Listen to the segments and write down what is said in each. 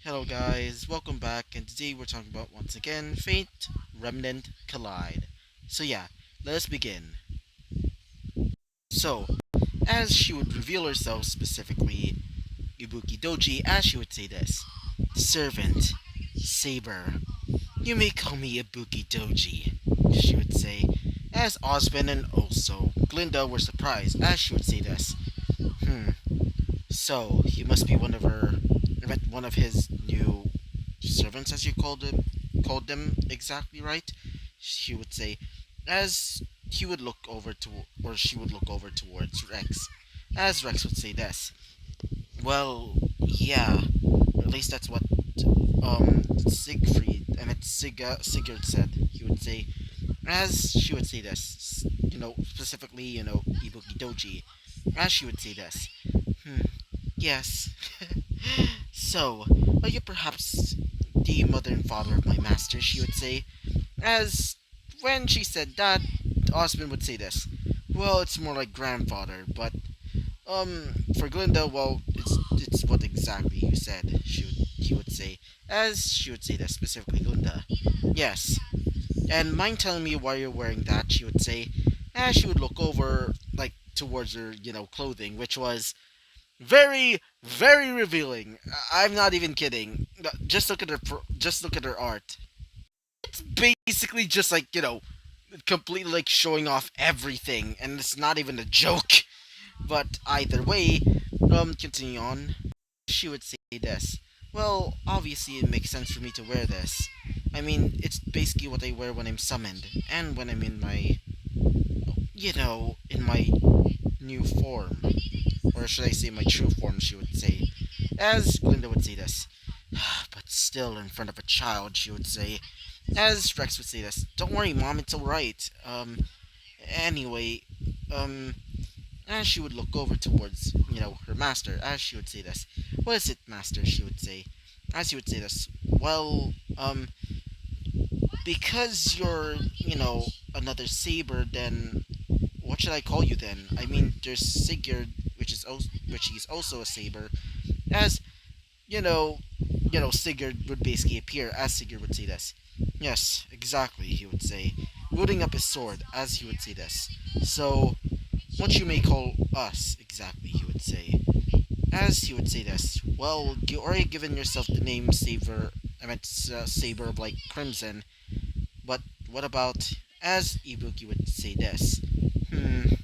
Hello guys, welcome back, and today we're talking about once again Fate Remnant Collide. So yeah, let us begin. So, as she would reveal herself specifically, Ibuki Doji, as she would say this: Servant, Saber, you may call me Ibuki Doji, she would say, as Osmond and also Glinda were surprised, as she would say this. Hmm, so you must be one of his new servants, as you called them exactly right. She would say, as he would look over to, or she would look over towards Rex, as Rex would say this. Well, yeah, at least that's what Sigurd said. He would say, as she would say this, specifically, Ibuki Doji, as she would say this. Hmm, yes. So, are you perhaps the mother and father of my master? She would say. As when she said that, Osmond would say this. Well, it's more like grandfather, but for Glinda, well, it's what exactly you said. He would say, as she would say this specifically, Glinda. Yes, and mind telling me why you're wearing that? She would say, as she would look over like towards her, clothing, which was very, very revealing. I'm not even kidding. Just look at just look at her art. It's basically just like completely like showing off everything, and it's not even a joke. But either way, continue on. She would say this. Well, obviously it makes sense for me to wear this. I mean, it's basically what I wear when I'm summoned, and when I'm in my, in my new form. Or should I say my true form, she would say. As Glinda would say this. But still, in front of a child, she would say. As Rex would say this. Don't worry, Mom, it's alright. Anyway, um, as she would look over towards, her master, as she would say this. What is it, master? She would say. As he would say this. Well, because you're, another saber, then what should I call you then? I mean, there's Sigurd, which he's also a saber, as you know, Sigurd would basically appear, as Sigurd would say this. Yes, exactly, he would say, holding up his sword, as he would say this. So, what you may call us, exactly, he would say. As he would say this. Well, you already given yourself the name Saber of like Crimson, but what about, as Ibuki would say this. Hmm,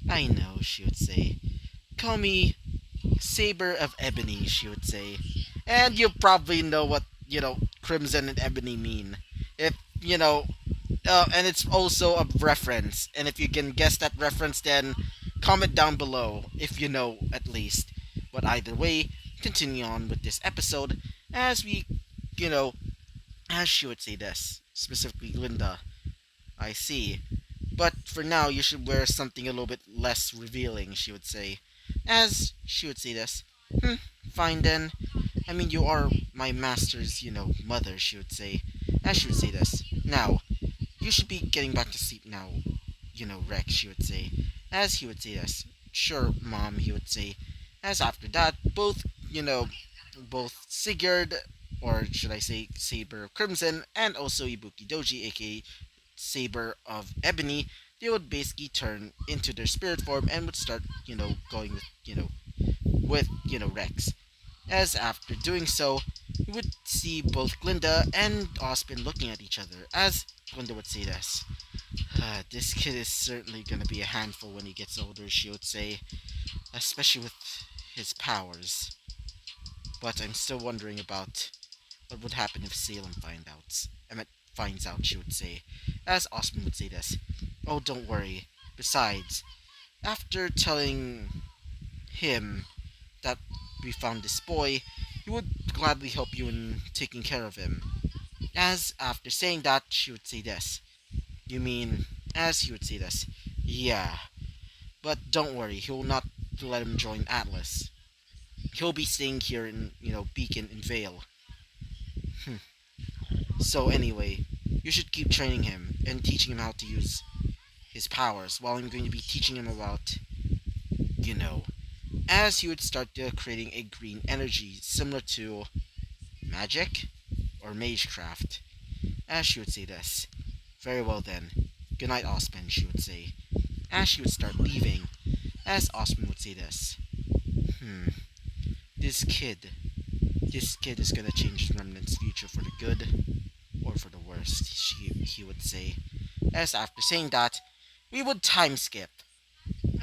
I know, she would say. Call me Saber of Ebony, she would say. And you probably know what, Crimson and Ebony mean. If, and it's also a reference. And if you can guess that reference, then comment down below if you know at least. But either way, continue on with this episode as we, you know, as she would say this, specifically Linda. I see. But for now, you should wear something a little bit less revealing, she would say. As she would say this. Hmm, fine then. I mean, you are my master's, mother, she would say. As she would say this. Now, you should be getting back to sleep now, Rex, she would say. As he would say this. Sure, Mom, he would say. As after that, both Sigurd, or should I say Saber of Crimson, and also Ibuki Doji, aka Saber of Ebony, they would basically turn into their spirit form and would start, going with Rex. As after doing so, we would see both Glinda and Osmond looking at each other, as Glinda would say this. This kid is certainly gonna be a handful when he gets older, she would say, especially with his powers. But I'm still wondering about what would happen if Salem finds out, she would say, as Osmond would say this. Oh, don't worry. Besides, after telling him that we found this boy, he would gladly help you in taking care of him. As after saying that, she would say this. You mean, as he would say this. Yeah, but don't worry, he will not let him join Atlas. He'll be staying here in, Beacon and Vale. So anyway, you should keep training him and teaching him how to use his powers, while I'm going to be teaching him about, you know, as he would start creating a green energy similar to magic or magecraft. As she would say this. Very well then. Good night, Osmond, she would say. As she would start leaving, as Osmond would say this. Hmm, this kid. This kid is gonna change Remnant's future for the good or for the worst, he would say. As after saying that, we would time skip.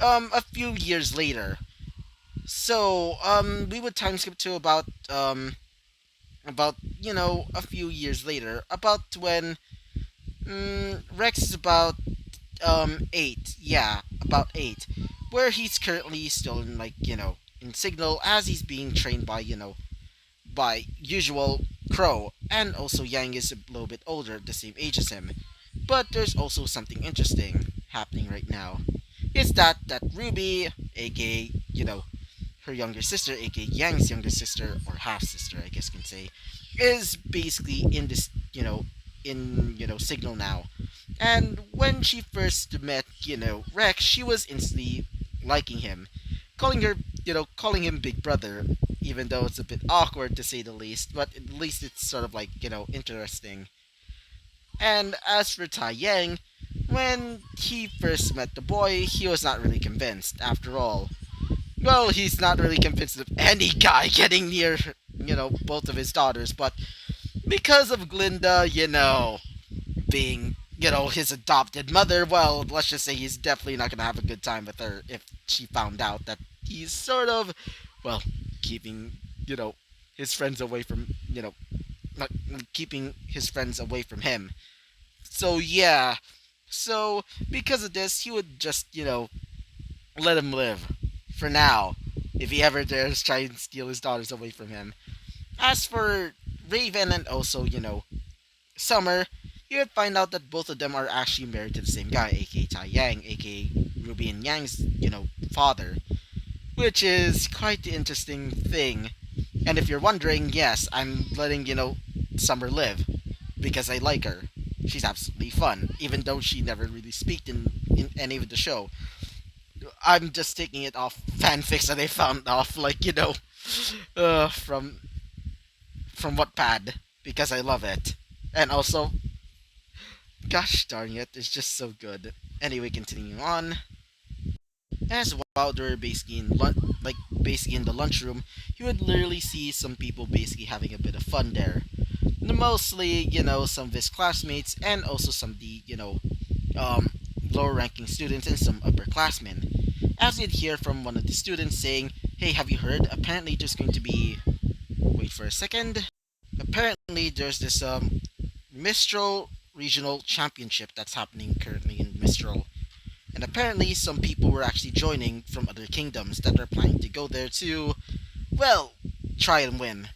A few years later. So, we would time skip to about, a few years later. About when, Rex is about, 8. Yeah, about 8. Where he's currently still in, like, in Signal as he's being trained by, by usual Crow, and also Yang is a little bit older, the same age as him. But there's also something interesting happening right now. Is that Ruby, aka her younger sister, aka Yang's younger sister or half sister, I guess you can say, is basically in this in Signal now. And when she first met Rex, she was instantly liking him, calling him big brother, even though it's a bit awkward to say the least, but at least it's sort of like, interesting. And as for Tai Yang, when he first met the boy, he was not really convinced, after all. Well, he's not really convinced of any guy getting near, both of his daughters, but because of Glinda, being, his adopted mother, well, let's just say he's definitely not gonna have a good time with her if she found out that he's sort of, well, keeping, you know, his friends away from, not keeping his friends away from him. So, yeah. So, because of this, he would just, let him live. For now. If he ever dares try and steal his daughters away from him. As for Raven and also, Summer, you would find out that both of them are actually married to the same guy, aka Tai Yang, aka Ruby and Yang's, father. Which is quite the interesting thing. And if you're wondering, yes, I'm letting, Summer live. Because I like her. She's absolutely fun, even though she never really speaks in any of the show. I'm just taking it off fanfics that I found off, like, from Wattpad, because I love it. And also, gosh darn it, it's just so good. Anyway, continuing on. As while they're basically basically in the lunchroom, you would literally see some people basically having a bit of fun there. Mostly, some of his classmates and also some of the, um, lower ranking students and some upperclassmen. As you'd hear from one of the students saying, "Hey, have you heard? Apparently there's going to be wait for a second. Apparently there's this Mistral regional championship that's happening currently in Mistral. And apparently some people were actually joining from other kingdoms that are planning to go there to, well, try and win.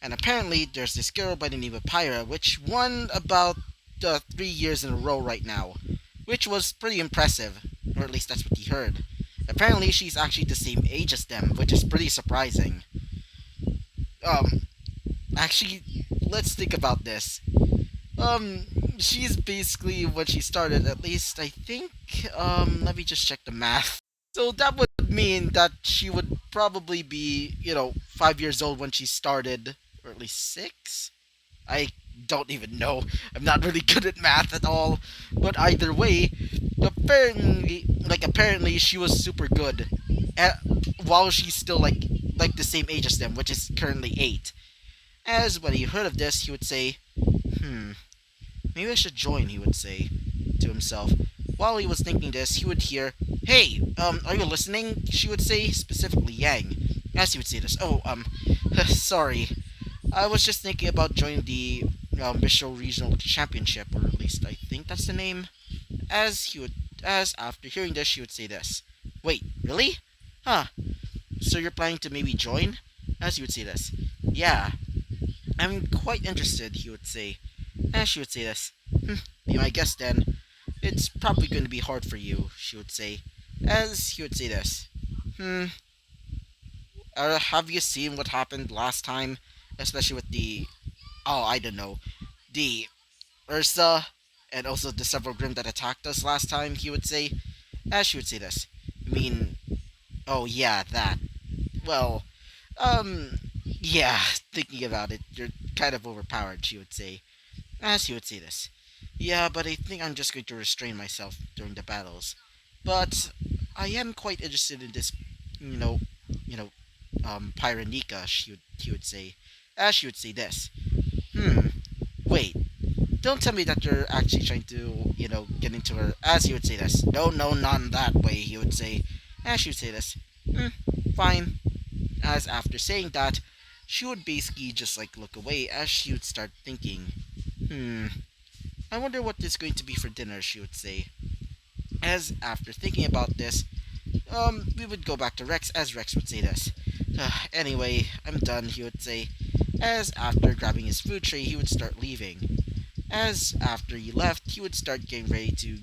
And apparently there's this girl by the name of Pyra, which won about 3 years in a row right now, which was pretty impressive, or at least that's what he heard. Apparently she's actually the same age as them, which is pretty surprising. Um, Actually, let's think about this. Um, she's basically when she started, at least I think, let me just check the math. So that would mean that she would probably be, 5 years old when she started, or at least 6? I don't even know. I'm not really good at math at all. But either way, apparently she was super good. At, while she's still like the same age as them, which is currently 8. As when he heard of this, he would say, "Hmm, maybe I should join," he would say to himself. While he was thinking this, he would hear, "Hey, are you listening?" She would say, specifically Yang. As he would say this, "Oh, sorry. I was just thinking about joining the Mistral Regional Championship, or at least I think that's the name." As after hearing this, she would say this. "Wait, really? Huh, so you're planning to maybe join?" As he would say this. "Yeah, I'm quite interested," he would say. As she would say this. "Be my guest then. It's probably going to be hard for you," she would say. As he would say this. Hmm, have you seen what happened last time? Especially with the, oh, I don't know, the Ursa, and also the several Grim that attacked us last time, he would say. As she would say this. I mean, oh yeah, that. Well, yeah, thinking about it, you're kind of overpowered, she would say. As he would say this. Yeah, but I think I'm just going to restrain myself during the battles. But I am quite interested in this, you know, you know, Pyranica, he would say. As she would say this. Hmm, wait, don't tell me that you're actually trying to, get into her, as he would say this. No, no, not in that way, he would say. As she would say this. Hmm, fine. As after saying that, she would basically just like look away as she would start thinking. Hmm, I wonder what is going to be for dinner, she would say. As after thinking about this, we would go back to Rex as Rex would say this. Anyway, I'm done, he would say. As after grabbing his food tray, he would start leaving. As after he left, he would start getting ready to,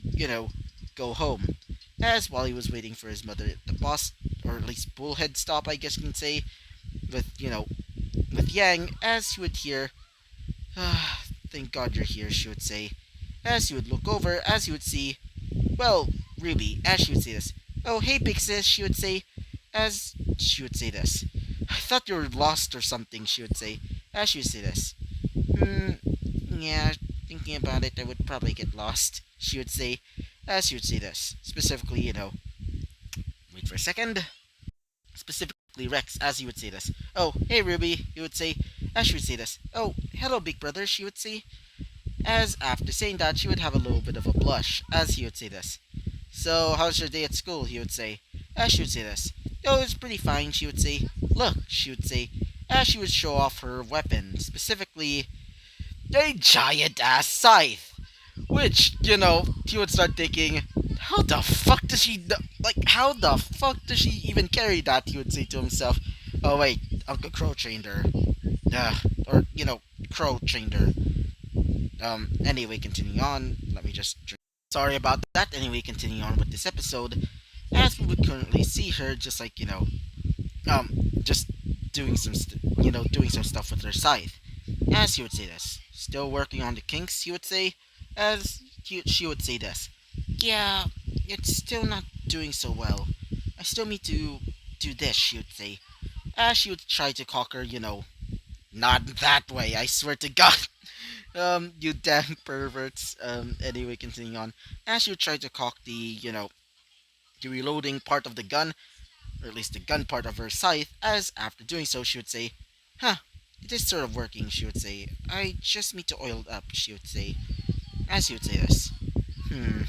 go home. As while he was waiting for his mother at the bus, or at least bullhead stop, I guess you can say, with, with Yang, as he would hear, thank God you're here, she would say. As he would look over, as he would see, well, Ruby, as she would say this. Oh, hey, big sis, she would say, as she would say this. I thought you were lost or something, she would say, as she would say this. Hmm, yeah, thinking about it, I would probably get lost, she would say, as she would say this. Specifically, wait for a second. Specifically, Rex, as he would say this. Oh, hey, Ruby, he would say, as she would say this. Oh, hello, big brother, she would say. As after saying that, she would have a little bit of a blush, as he would say this. So, how's your day at school? He would say. As she would say this. Oh, it's pretty fine, she would say. Look, she would say, as she would show off her weapon, specifically a giant ass scythe. Which, he would start thinking, how the fuck does she, how the fuck does she even carry that? He would say to himself. Oh, wait, Uncle Crow trained her. Or, Crow trained her. Anyway, continuing on, let me just drink. Sorry about that. Anyway, continuing on with this episode, as we would currently see her just like, um, just doing some stuff with her scythe. As he would say this, still working on the kinks, he would say, she would say this. Yeah, it's still not doing so well. I still need to do this, she would say. As she would try to cock her, not that way, I swear to God. You damn perverts. Anyway, continuing on. As you try to cock the reloading part of the gun, or at least the gun part of her scythe, as after doing so, she would say, Huh, it is sort of working, she would say. I just need to oil it up, she would say. As he would say this. Hmm,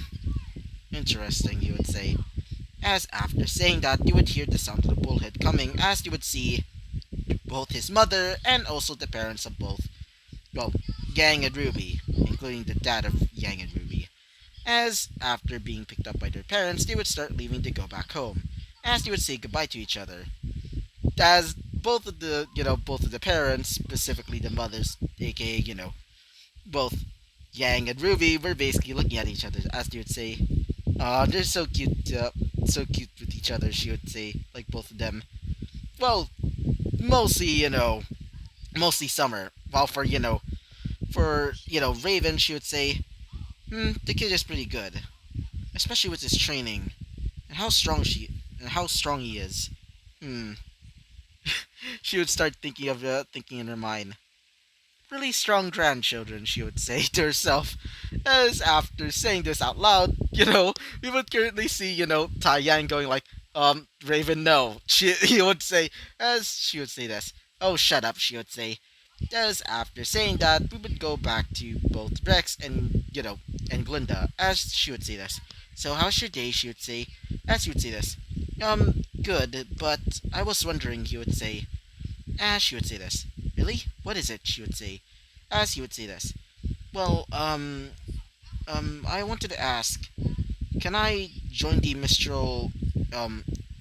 interesting, he would say. As after saying that, you would hear the sound of the bullhead coming, as you would see both his mother and also the parents of both, well, Yang and Ruby, including the dad of Yang and Ruby. As, after being picked up by their parents, they would start leaving to go back home, as they would say goodbye to each other. As both of the parents, specifically the mothers, aka, both Yang and Ruby, were basically looking at each other, as they would say, they're so cute with each other, she would say, like both of them. Well, mostly, mostly Summer. While for Raven, she would say, the kid is pretty good, especially with his training and how strong he is. Hmm. She would start thinking in her mind. Really strong grandchildren, she would say to herself. As after saying this out loud, we would currently see, Taiyan going like, Raven, no. He would say, as she would say this. Oh, shut up, she would say. As after saying that, we would go back to both Rex and Glinda, as she would say this. So how's your day, she would say, as she would say this. Good, but I was wondering, he would say, as she would say this. Really? What is it, she would say, as he would say this. Well, I wanted to ask, can I join the Mistral,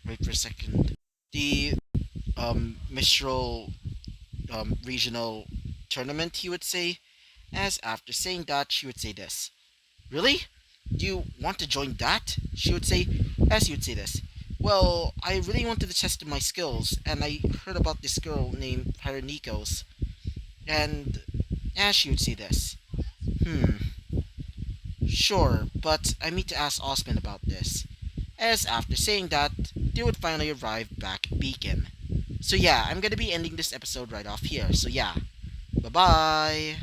wait for a second, the, Mistral, regional tournament, he would say, as after saying that, she would say this. Really? Do you want to join that? She would say, as he would say this. Well, I really wanted to test my skills, and I heard about this girl named Pyranikos, and as she would say this. Hmm, sure, but I need to ask Osman about this. As after saying that, they would finally arrive back at Beacon. So yeah, I'm gonna be ending this episode right off here. So yeah, bye bye.